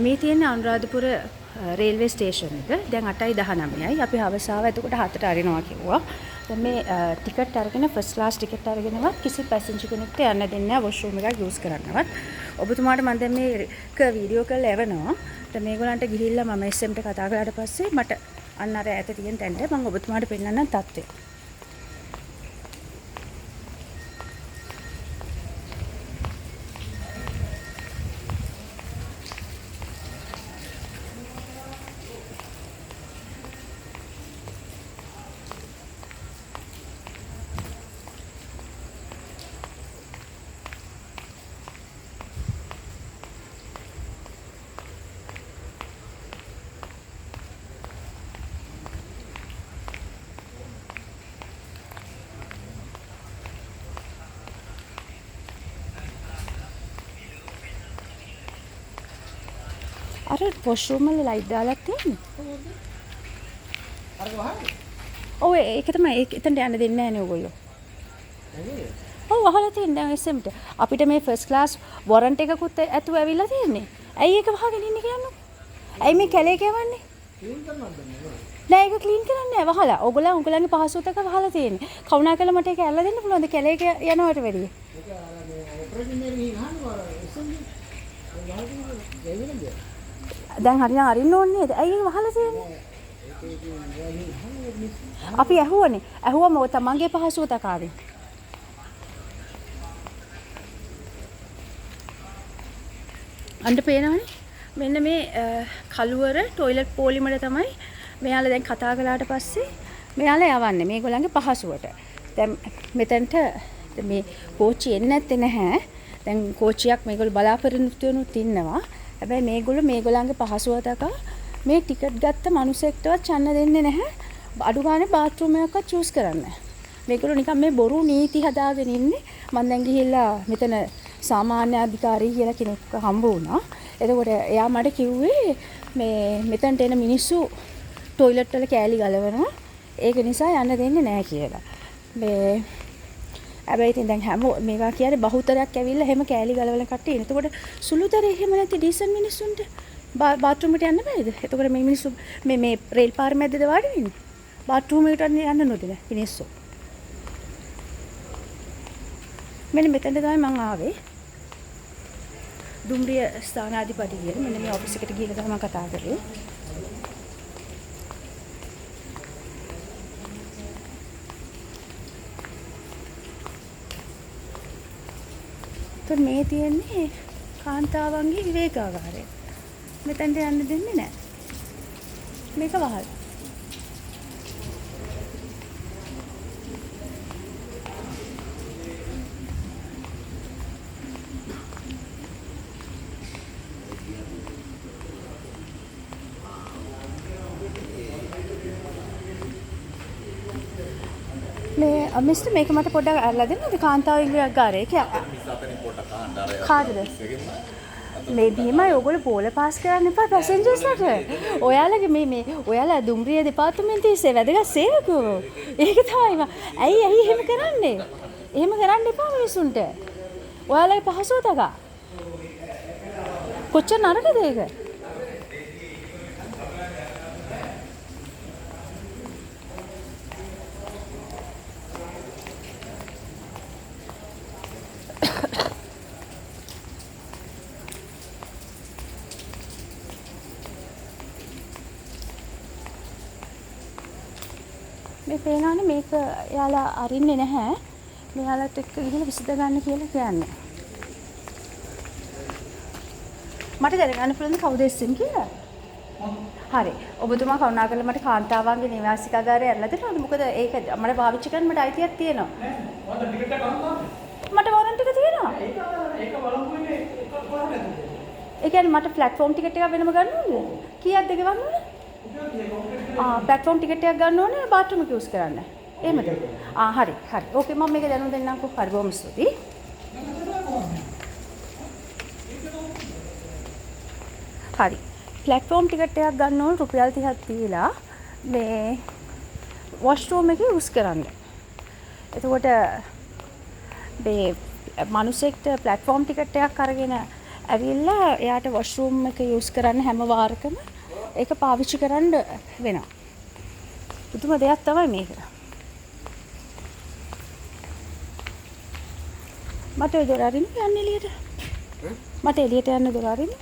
මේ තියෙන Anuradhapura railway station එක. දැන් 8:19යි. අපි හවසාව එතකොට 7ට අරිනවා කිව්වා. දැන් මේ ටිකට් අරගෙන ෆස්ට් ක්ලාස් ටිකට් අරගෙනවත් කිසි පැසෙන්ජර් කෙනෙක්ට යන්න දෙන්නේ නැහැ වොෂ්රූම් එකක් යූස් කරන්නවත්. ඔබතුමාට මම දැන් මේක වීඩියෝ කරලා එවනවා. දැන් මේගොල්ලන්ට ගිහිල්ලා මම SM ට කතා කරලාට පස්සේ මට අන්න අර ඈත තියෙන තැනට මම ඔබතුමාට පෙන්නන්නම් තත්ත්වය. අර වොෂ්රූම් වල ලයිට් දාලා තියෙන්නේ. අර වහන්නේ. ඔව් ඒක තමයි ඒක එතනට යන්න දෙන්නේ නැහැ නේ ඔයගොල්ලෝ. ඔව් අහලා තියෙන දැන් SM ට. අපිට මේ ෆස්ට් ක්ලාස් වොරන්ට් එකකුත් ඇතුව ඇවිල්ලා තියෙන්නේ. ඇයි ඒක වහගෙන ඉන්නේ කියන්නේ? ඇයි මේ කැලේ කියවන්නේ? ක්ලීන් කරනවද නෑ? නෑ ඒක ක්ලීන් කරන්නේ නැහැ වහලා. ඔයගොල්ලන්ගේ පහසුවට වහලා තියෙන්නේ. කවුනාකල මට ඒක ඇල්ලලා දෙන්න පුළුවන්ද කැලේ යනවට වැඩිය? ඒක අර මේ ඔපරේෂන් එකේ ගහනවා SM ගහන්නේ දැන් හරියට අරින්න ඕනේ නේද? ඇයි ඒක වහලා තියෙන්නේ? අපි ඇහුවනේ. ඇහුවම ඔය තමන්ගේ පහසුව තකාවේ. අන්න පේනවනේ. මෙන්න මේ කළුවර টয়ලට් පොලිමර තමයි මෙයාලා දැන් කතා කළාට පස්සේ මෙයාලා යවන්නේ මේගොල්ලන්ගේ පහසුවට. දැන් මෙතනට මේ කෝච්චි එන්නේ නැත්තේ නැහැ. දැන් කෝච්චියක් මේගොල්ලෝ බලාපොරොත්තු වෙනුත් ඉන්නවා. හැබැයි මේගොල්ලන්ගේ පහසුව තකා මේ ටිකට් ගත්ත මිනිස්සෙක්ටවත් යන්න දෙන්නේ නැහැ. අඩු ගානේ බාත්රූම් එකක්වත් යූස් කරන්න. මේගොල්ලෝ නිකන් මේ බොරු නීති හදාගෙන ඉන්නේ. මම දැන් ගිහිල්ලා මෙතන සාමාන්‍ය අධිකාරී කියලා කෙනෙක් හම්බ වුණා. එතකොට එයා මට කිව්වේ මේ මෙතනට එන මිනිස්සු টয়ලට් වල කෑලි ගලවනවා. ඒක නිසා යන්න දෙන්නේ නැහැ කියලා. මේ හැබැයි ඉතින් දැන් හැම මේවා කියන්නේ බහුතරයක් ඇවිල්ලා හැම කෑලි ගලවල කට්ටිය ඉන්නේ. එතකොට සුළුතරේ එහෙම නැති ඩීසන්ට් මිනිස්සුන්ට බාත්රූම් එකට යන්න බෑද? එතකොට මේ මිනිස්සු මේ රේල් පාර මැද්දේද වාඩි වෙන්නේ? බාත්රූම් එකට යන්න නොදෙන මිනිස්සු. මෙන්න මෙතනට තමයි මම ආවේ. දුම්රිය ස්ථානාධිපති කියලා. මෙන්න මේ ඔෆිස් එකට ගිහලා තමයි කතා කරේ. මේ තියෙන්නේ කාන්තාවන්ගේ විවේකාගාරය. මෙතනට යන්න දෙන්නේ නැහැ. මේක වහල්. මේ මිස්ටර් මේක මට පොඩ්ඩක් අරලා දෙන්නද කාන්තාවන්ගේ විවේකාගාරය කියලා. කාටද? මේ බීමයි ඔයගොල්ලෝ පෝල පාස් කරන්න එපා පැසෙන්ජර්ස්ලට. ඔයාලගේ ඔයාලා දුම්රිය දෙපාර්තමේන්තුවේ වැදගත් සේවකයෝ. ඒක තමයි. ඇයි එහෙම කරන්නේ? එහෙම කරන්න එපා මිනිසුන්ට. ඔයාලගේ පහසුව තකා. කොච්චර නරකද ඒක? මේ පේනවනේ මේක එයාලා අරින්නේ නැහැ. මෙයාලත් එක්ක ගිහින් විසඳ ගන්න කියලා කියන්නේ. මට දැනගන්න පුළුවන්ද කවුද SM කියලා? හරි. ඔබතුමා කරුණාකරලා මට කාන්තාවන්ගේ නිවාසිකාගාරය අරලා දෙන්නවද? මොකද ඒක මට පාවිච්චි කරන්න මට අයිතියක් තියෙනවා. මට වොරන්ට් එක තියෙනවා. ඒක වළංගුවේ ඒ කියන්නේ මට ප්ලැට්ෆෝම් ටිකට් එකක් වෙනම ගන්න ඕනද? කීයක්ද ගෙවන්න ඕනේ? ප්ලැට්ෆෝම් ටිකට් එකක් ගන්න ඕනේ බාත්රූම් එක යූස් කරන්න. එහෙමද? හරි. ඕකේ මම මේක දැනුම් දෙන්නම්කෝ. හරි බොහොම ස්තුතියි. හරි. ප්ලැට්ෆෝම් ටිකට් එකක් ගන්න ඕන රුපියල් 30ක් දීලා මේ වොෂ්රූම් එක යූස් කරන්න. එතකොට මේ මිනිස්සෙක්ට ප්ලැට්ෆෝම් ටිකට් එකක් අරගෙන ඇවිල්ලා එයාට වොෂ්රූම් එක යූස් කරන්න හැම වාරකම ඒක පාවිච්චි කරන්න වෙනවා. පුදුම දෙයක් තමයි මේක. මට දොර අරින්න යන්න එළියට. මට එළියට යන්න දොර අරින්න.